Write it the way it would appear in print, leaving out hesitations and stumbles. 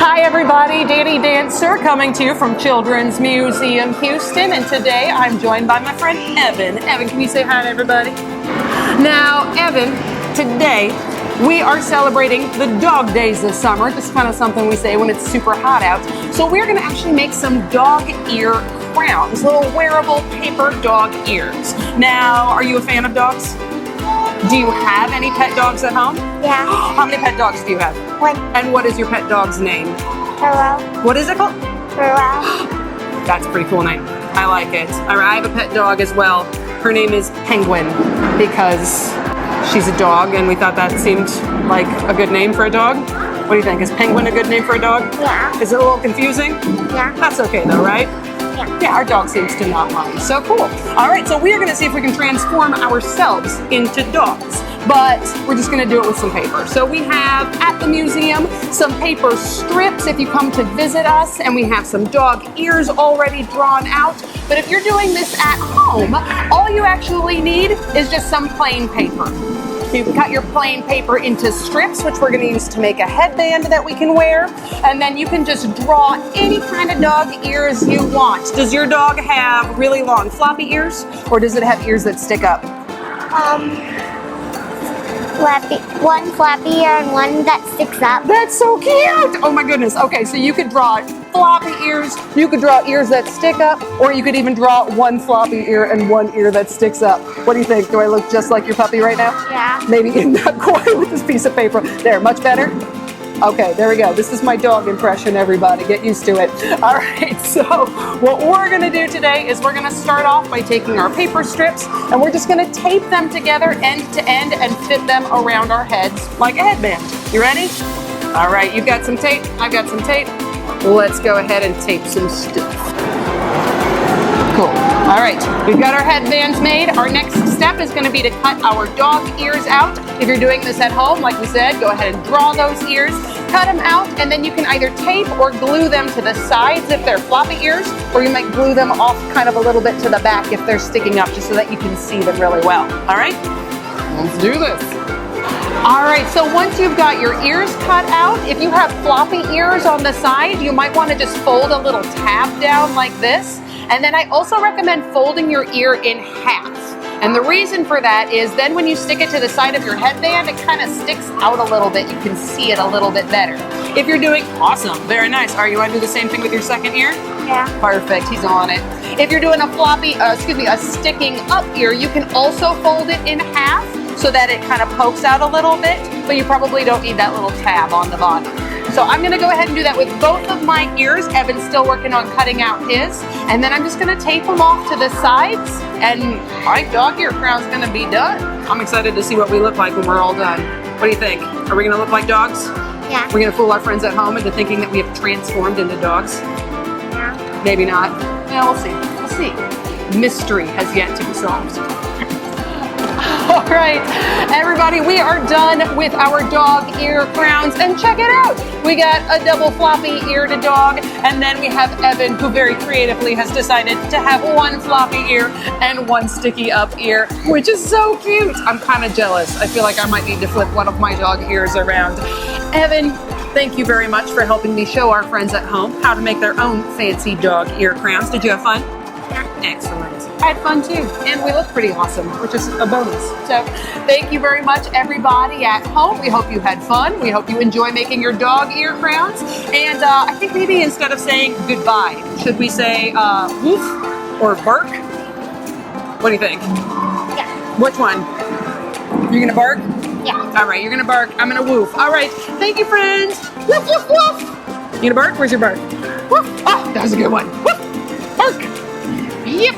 Hi everybody, Danny Dancer coming to you from Children's Museum Houston, and today I'm joined by my friend Evan. Evan, can you say hi to everybody? Now, Evan, today we are celebrating the dog days this summer. This is kind of something we say when it's super hot out. So we're going to actually make some dog ear crowns, little wearable paper dog ears. Now, are you a fan of dogs? Do you have any pet dogs at home? Yeah. How many pet dogs do you have? One. And what is your pet dog's name? Hello. What is it called? Hello. That's a pretty cool name. I like it. All right, I have a pet dog as well. Her name is Penguin because she's a dog and we thought that seemed like a good name for a dog. What do you think? Is Penguin a good name for a dog? Yeah. Is it a little confusing? Yeah. That's okay though, right? Yeah. Yeah, our dog seems to not mind. So cool. All right, so we are going to see if we can transform ourselves into dogs, but we're just going to do it with some paper. So we have at the museum some paper strips if you come to visit us, and we have some dog ears already drawn out. But if you're doing this at home, all you actually need is just some plain paper. You can cut your plain paper into strips, which we're going to use to make a headband that we can wear. And then you can just draw any kind of dog ears you want. Does your dog have really long floppy ears, or does it have ears that stick up? One floppy ear and one that sticks up. That's so cute! Oh my goodness. Okay, so you could draw floppy ears, you could draw ears that stick up, or you could even draw one floppy ear and one ear that sticks up. What do you think? Do I look just like your puppy right now? Yeah. Maybe not quite with this piece of paper. There, much better? Okay, there we go. This is my dog impression, everybody. Get used to it. All right, so what we're gonna do today is we're gonna start off by taking our paper strips and we're just gonna tape them together end to end and fit them around our heads like a headband. You ready? All right, you've got some tape, I've got some tape. Let's go ahead and tape some stuff. Cool. All right, we've got our headbands made. Our next step is gonna be to cut our dog ears out. If you're doing this at home, like we said, go ahead and draw those ears, cut them out, and then you can either tape or glue them to the sides if they're floppy ears, or you might glue them off kind of a little bit to the back if they're sticking up, just so that you can see them really well. All right, let's do this. All right, so once you've got your ears cut out, if you have floppy ears on the side, you might want to just fold a little tab down like this. And then I also recommend folding your ear in half. And the reason for that is then when you stick it to the side of your headband, it kind of sticks out a little bit. You can see it a little bit better. If you're doing, awesome, very nice. Are you want to do the same thing with your second ear? Yeah. Perfect, he's on it. If you're doing a a sticking up ear, you can also fold it in half so that it kind of pokes out a little bit, but you probably don't need that little tab on the bottom. So I'm gonna go ahead and do that with both of my ears. Evan's still working on cutting out his. And then I'm just gonna tape them off to the sides and my dog ear crown's gonna be done. I'm excited to see what we look like when we're all done. What do you think? Are we gonna look like dogs? Yeah. We're gonna fool our friends at home into thinking that we have transformed into dogs? Yeah. Maybe not. Yeah, we'll see. We'll see. Mystery has yet to be solved. All right, everybody, we are done with our dog ear crowns, and check it out. We got a double floppy ear to dog, and then we have Evan, who very creatively has decided to have one floppy ear and one sticky up ear, which is so cute. I'm kind of jealous. I feel like I might need to flip one of my dog ears around. Evan, thank you very much for helping me show our friends at home how to make their own fancy dog ear crowns. Did you have fun? Yeah. Excellent. I had fun too, and we look pretty awesome, which is a bonus. So thank you very much, everybody at home. We hope you had fun. We hope you enjoy making your dog ear crowns. And I think maybe instead of saying goodbye, should we say woof or bark? What do you think? Yeah. Which one? You're gonna bark? Yeah. All right, you're gonna bark. I'm gonna woof. All right, thank you, friends. Woof, woof, woof. You gonna bark? Where's your bark? Woof. Oh, that was a good one. Woof. Bark. Yep.